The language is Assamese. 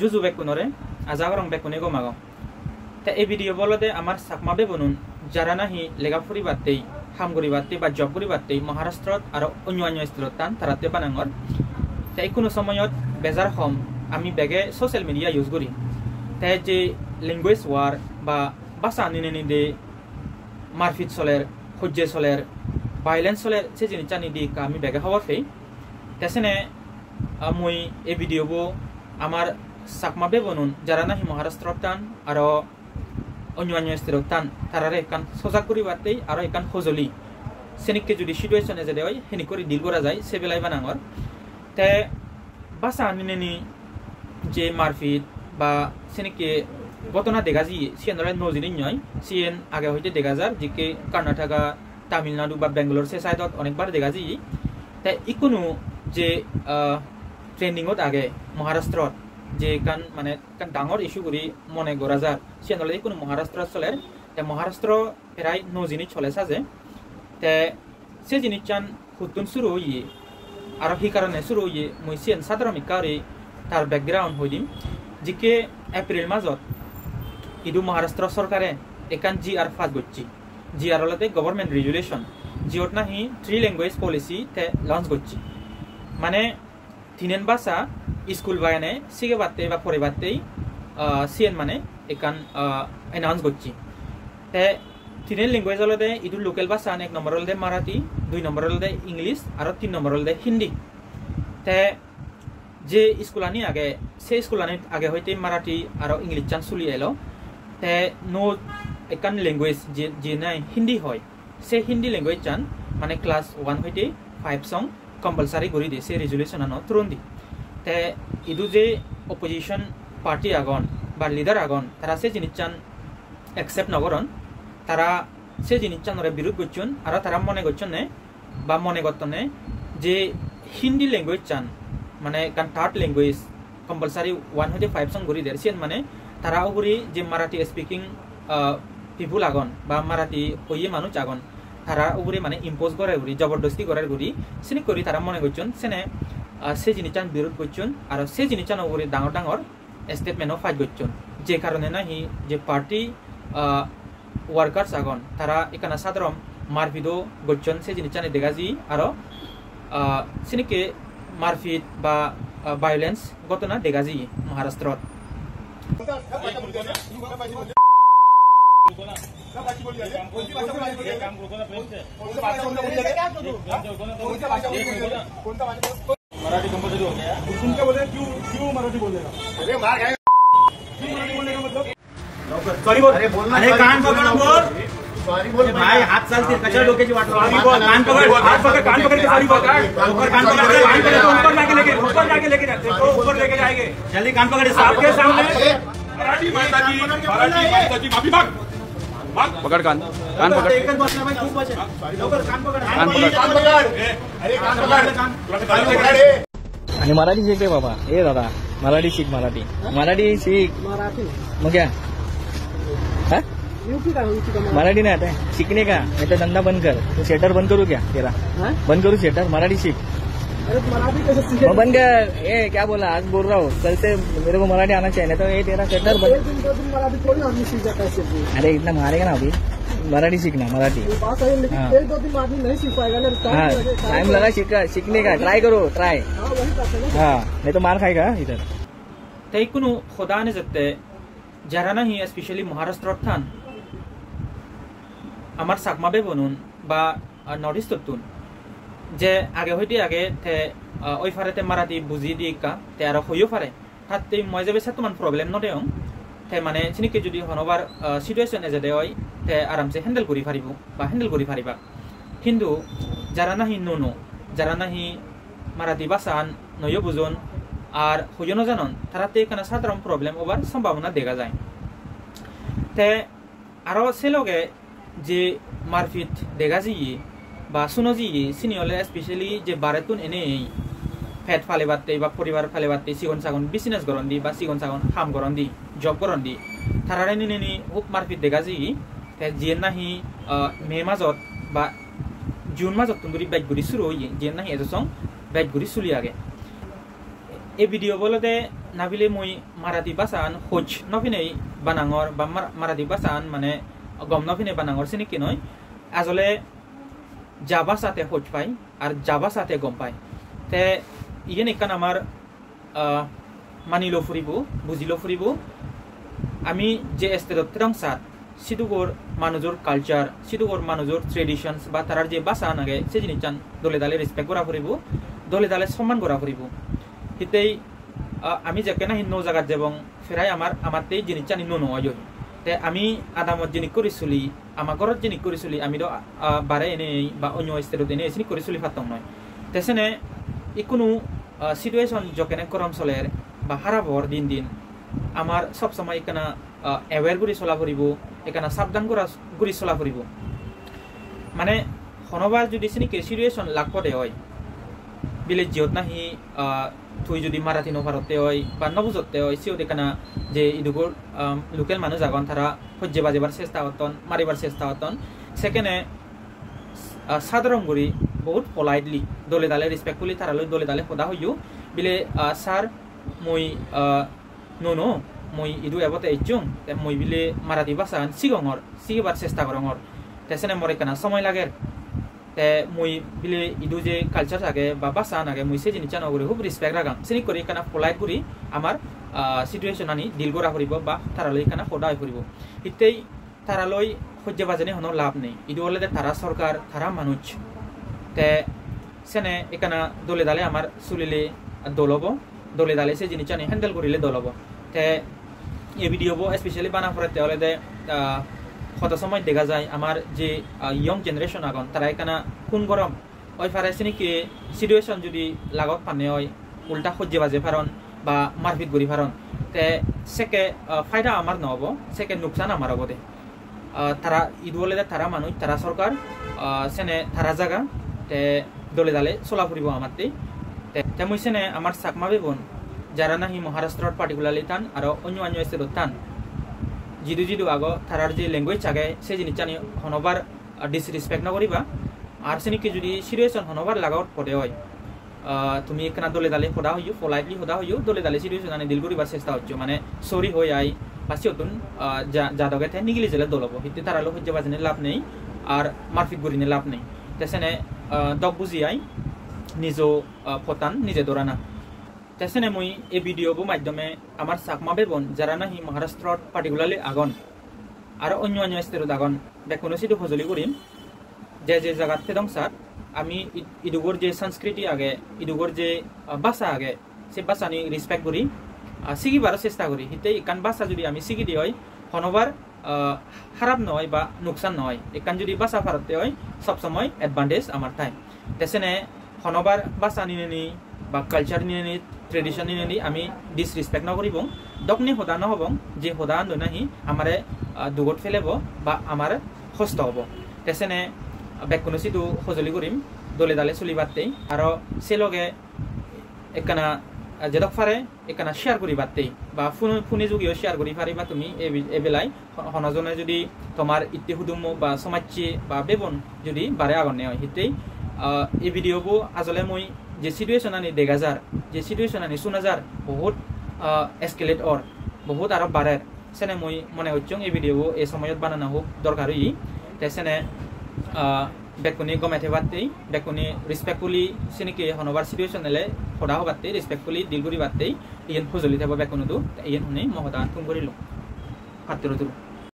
जुजु बेकुनरे आजागरं बेकुने गोमागो ता ए भिडिओ बोलदे आमार साकमा बेबनुन जारा नाहि लेगाफुरि बात्तेई हामगुरि बात्तेई बा जबगुरि बात्तेई महाराष्ट्र आरो अन्य स्टेटत तान ताराते बानांगर ता इकुनु समयत बेजार खम आमी बेगे सोशल मीडिया यूज करी ता जे लैंग्वेज वार बा भाषा निने दे मारफिट सोलेर हज्जे सोलेर भाइलेंस सोलेर से जिनिसानि दी का आमी बेगे हवा फे तेसेने मुई ए भिडिओ बो आमार साकमा बेबनुन जारा नाहि महाराष्ट्र तान आरो अन्य स्टेटत तान तारारे एकान सजाकुरि बात्तेई आरो एकान हजली सेनिके जुदि सिचुएशन एजे देय हेनि करि डिल करा जाय से बेलाय बानांगर ते भाषा निनेनि जे मारफिट बा सेनिके घटना देखा जी सिएनरे नजिनि नय सिएन आगे हইতে দেখা যায় जिके कर्नाटका तामिलनाडु बा बेंगलोर से साइडत अनेक बार देखा जी ते इकुनु जे ट्रेंडिंगत आगे महाराष्ट्र जे कान माने कान डांगर इशू करी मने गराजार सिएनले इकुनु महाराष्ट्र चलेर ते महाराष्ट्र प्राय नजिनि चले साजे ते से जिनिचान हुतुन शुरू होई आरो हि कारणे शुरू होई मुइ सिएन साधारमिकारि तार बैकग्राउंड हইদিম जिके एप्रिल माजत इदु महाराष्ट्र सरकारे एकान जीआर फास गच्छी जीआर हलते गवर्नमेंट रेजुलेशन जिओट नाहि 3 लैंग्वेज पॉलिसी ते लॉन्च गच्छी माने तीनेन भाषा स्कूल बायने सिगे बाते बा परे बाते सीएन माने एकान अनाउंस गच्छी ते तीनेन लैंग्वेज हलते इदु लोकल भाषा एक नंबर हलते मराठी 2 नंबर हलते इंग्लिश आरो 3 नंबर हलते हिंदी ते जे स्कूलानी आगे से स्कूलानी आगे हইতে मराठी आरो इंग्लिश चान सुली एलो ते नो एकान लैंग्वेज जे नाय हिंदी होय से हिंदी लैंग्वेज चान माने क्लास 1 हইতে 5 सं कंपलसरी करि दे से रेजुलेशन आनो तुरंदी ते इदु जे अपोजिशन पार्टी आगन बा लीडर आगन तारा से जिनिस चान एक्सेप्ट नगरन तारा से जिनिस चान रे विरोध गच्छन आरो तारा मने गच्छन ने बा मने गतने जे हिंदी लैंग्वेज चान माने कान थर्ड लैंग्वेज कंपलसरी 1 हইতে 5 सं करि दे सिएन माने तारा उगुरी जे मराठी स्पीकिंग पिपुल आगन बा मराठी ओये मानुष आगन तारा उगुरी माने इम्पोज करे उगुरी जबरदस्ती करे उगुरी सिनि करि तारा मने गच्छन सेने से जिनिचान विरोध गच्छन आरो से जिनिचान उगुरी डांगर डांगर स्टेटमेन्ट फाइट गच्छन जे कारणे नाहि जे पार्टी वर्कर्स आगन तारा एकाना साधारण मारपिटो गच्छन से जिनिचान देगाजी आरो सिनिके मारपिट बा वायलेंस घटना देगाजी महाराष्ट्र मराठी कंपल्सरी हो गया तुमको बोले क्यों मराठी बोलेगा अरे मार खाएगा क्यों मराठी बोलने का मतलब सॉरी बोल अरे बोलना अरे कान पकड़ बोल सॉरी बोल भाई हाथ चलते कचरा डोकेची वाट सॉरी बोल कान पकड़ हाथ पकड़ कान पकड़ के सॉरी बोल ऊपर कान पकड़ ऊपर जाके लेके जाते ऊपर लेके जाएंगे जल्दी कान पकड़ सबके सामने मराठी माताजी माफी मांग पकड़ कान पकड़ एकच बसला भाई खूप बचे लवकर कान पकड अरे कान पकड आणि मराठी शिकते बाबा ए दादा मराठी शिक मराठी शिक मराठी मग क्या हा यूपी का मराठी नहीं आता है सीखने का नहीं तो धंधा बंद कर तो शेटर बंद करूँ क्या तेरा बंद करूँ शेटर मराठी सीख अरे मराठी कैसे सीखे मैं बंद कर ये क्या बोला आज बोल रहा हूँ कल से मेरे को मराठी आना चाहिए नहीं तो ये तेरा शेटर बंद दो दिन मराठी कोई आदमी सीख जाता है सिर्फ अरे इतना मारेगा ना अभी मराठी सीखना मराठी बात है लेकिन एक दो दिन आदमी नहीं सीख पाएगा ना हाँ टाइम लगा सीखने का ट्राई करो ट्राई वही बात है हाँ नहीं तो मार खाएगा इधर ते कुनु खुदा ने जत्ते जारा नाही स्पेशली महाराष्ट्र थान आमार साकमा बेबनुन बा नॉर्थ ईस्ट तुन जे आगे हইতে आगे थे ओइ फारे ते मराठी बुझी दी का ते आरो होयो फारे थाते মই जेबे सेटमान प्रॉब्लेम न देओ ते माने सिनिके जुदी हनोबार सिचुएशन एजे देओय ते आराम से हैंडल करि फारिबो बा हैंडल करि फारिबा किंतु जारा नाही नो जारा नाही मराठी भाषा नयो बुझन আর হইও না জানন তারাতে এখানে সাধারণ প্রবলেম ওভার সম্ভাবনা দেখা যায় তে আরো সেলগে যে মারফিট দেখা যায় বা শুনো জি সিনিয়লে স্পেশালি যে বারেতুন এনে ফেট ফালে বাতে বা পরিবার ফালে বাতে সিগন সাগন বিজনেস করন দি বা সিগন সাগন কাম করন দি জব করন দি তারারে নিনি হুক মারফিট দেখা যায় তে জিয়ে নাহি মে মাজত বা জুন মাজত তুন্দুরি বাইক গুড়ি শুরু হই জিয়ে নাহি এজসং বাইক গুড়ি চলি আগে এই ভিডিও বলতে নাবিলে মই মারাঠি ভাষান হোজ নফিনে বানাঙর বা মারাঠি ভাষান মানে গম নফিনে বানাঙর চিনিকি নয় আসলে যা ভাষাতে হোজ পাই আর যা ভাষাতে গম পাই তে ইয়ে নিকান আমার মানিলো ফুরিব বুঝিলো ফুরিব আমি যে স্টেটত তেরংসার সিদুগর মানুষের কালচার সিদুগর মানুষের ট্রেডিশনস বা তার যে ভাষা নাগে সে জিনিস চান দলে দালে রেসপেক্ট করা ফুরিব দলে দালে সম্মান করা ফুরিব হিতেই আমি যেকে না হিন্ন জায়গাত এবং ফেরাই আমারতেই জিনিস চান হিন্ন নয় তে আমি আদামত জিনিস করে চলি আমার ঘরত জিনিস করে চলি আমি তো বারে এনে বা অন্য স্টেটত এনে এসে করে চলি পারতাম নয় তেসেনে কোনো সিচুয়েশন যকেনে গরম চলের বা হারাবর দিন দিন আমার সবসময় এখানে অ্যাওয়ার করে চলা ফুরিব এখানে সাবধান করে চলা ফুরিব মানে হনবার যদি চিনিকি সিচুয়েশন লাগপদে হয় বিলে জিয়ত নাহি তুই যদি মারাঠি নভারতে হয় বা নবুজতে হয় সিও এখানে যে ইদুগুর লোকেল মানুষ আগন তারা সহ্যে বাজেবার চেষ্টা হতন মারিবার চেষ্টা হতন সেখানে সাধারণ করি বহুত পলাইটলি দলে দালে রেসপেক্টফুলি তারা দলে দালে সদা হইও বিলে স্যার মই নো মই ইদু এবতে ইচ্ছুং মই বিলে মারাঠি ভাষা সিগঙর সিগিবার চেষ্টা করঙর তেসেনে মরে কেনা সময় লাগে তে মই বিলে ইদু যে কালচার থাকে বা ভাষা নাগে মই সে জিনিস নগরে খুব রেসপেক্ট রাখাম চিনি করে কেনা পলাইট করি আমার সিচুয়েশন আনি ডিল করা ফুরিব বা তারালৈ কেনা সদায় ফুরিব ইতেই তারালৈ সহ্য বাজানি হনো লাভ নেই ইদু হলে তারা সরকার তারা মানুষ তে সেনে এখানে দলে দালে আমার চলিলে দলব দলে দালে সে জিনিস আনি হ্যান্ডেল করিলে দলব তে এই ভিডিও স্পেশালি বানা ফরাতে হলে কত সময় দেখা যায় আমার যে ইয়ং জেনারেশন আগন তারা এখানে কোন গরম ওই ফারাইছে নাকি সিচুয়েশন যদি লাগত পানে হয় উল্টা সহ্য বাজে ফারণ বা মারপিট করি ফারণ তে সেকে ফায়দা আমার নহব সেকে নোকসান আমার হব দে তারা ইদ বলে তারা মানুষ তারা সরকার সেনে তারা জায়গা তে দলে দালে চলা ফুরিব আমারতেই তে মই সেনে আমার চাকমা বেবন যারা নাহি মহারাষ্ট্রত পার্টিকুলারলি টান আর অন্য স্টেটত টান জিদু আগ তারার যে ল্যাঙ্গুয়েজ থাকে সে জিনিস জানি হনবার ডিসরেসপেক্ট নকরিবা আর সেনিকি যদি সিচুয়েশন হনবার লাগাত পড়ে হয় তুমি এখানে দলে দালে সদা হইও পলাইটলি সদা হইও দলে দালে সিচুয়েশন আনি ডিল করিবার চেষ্টা হচ্ছে মানে সরি হয়ে আই পাঁচিওতুন যাদকে তে নিগিলি জেলে দলব হিতে তারালো সহ্য বাজানে লাভ নেই আর মারপিট করিনে লাভ নেই তেসেনে দক বুঝি আই নিজ ফতান নিজে দৌড়ানা তেসেনে মই এই ভিডিওর মাধ্যমে আমার চাকমা বেবন যারা নাহি মহারাষ্ট্রত পার্টিকুলারলি আগন আর অন্য স্টেটত আগন বেকোনো সিটু সজলি করিম যে জায়গাত তেদং স্যার আমি ইদুগর যে সংস্কৃতি আগে ইদুগর যে ভাষা আগে সে ভাষা নি রেসপেক্ট করি শিকিবার চেষ্টা করি হিতে ইকান ভাষা যদি আমি শিখি দিই হয় হনবার খারাপ নয় বা নোকসান নয় একান যদি ভাষা ভারতে হয় সবসময় অ্যাডভান্টেজ আমার টাইম তেসেনে হনবার ভাষা নিয়ে বা কালচার নিয়ে ট্রেডিশন নিয়ে আমি ডিসরেসপেক্ট নকরিব দকনি সদা নহব যে সদা নাহি আমারে দুগত ফেলেব বা আমার কষ্ট হব তেসেনে বেকোনো সিটু সজলি করিম দলে দালে চলিবারতেই আর সে লগে একখানা যেদক ফারে একখানা শেয়ার করিবারতেই বা ফোনে যোগেও শেয়ার করি পারিবা তুমি এবেলায় হনজনে যদি তোমার ইতি হুদুম বা সমাজে বা বেবন যদি বারে আগনে হয় হিতেই এই ভিডিওবো আসলে মই যে সিচুয়েশন আনি দেখা যার যে সিচুয়েশন আনি শোনা যার বহুত এসকেলেট অর বহুত আরো বাড়ের সেনে মই মনে হচ্ছ এই ভিডিও এই সময়ত বানানো হোক দরকারই সেনে বেকুনি গমাই থাকতেই বেকুনি রেসপেক্টফুলি সেনেকি হনবার সিচুয়েশন এলে সদা হবাতে রেসপেক্টফুলি ডিল করিবাতেই ইয়েন সজলি থাকব বেকুনিটো ইয়েন শুনি মই সদা ফোন কৰিলোঁ হাতটো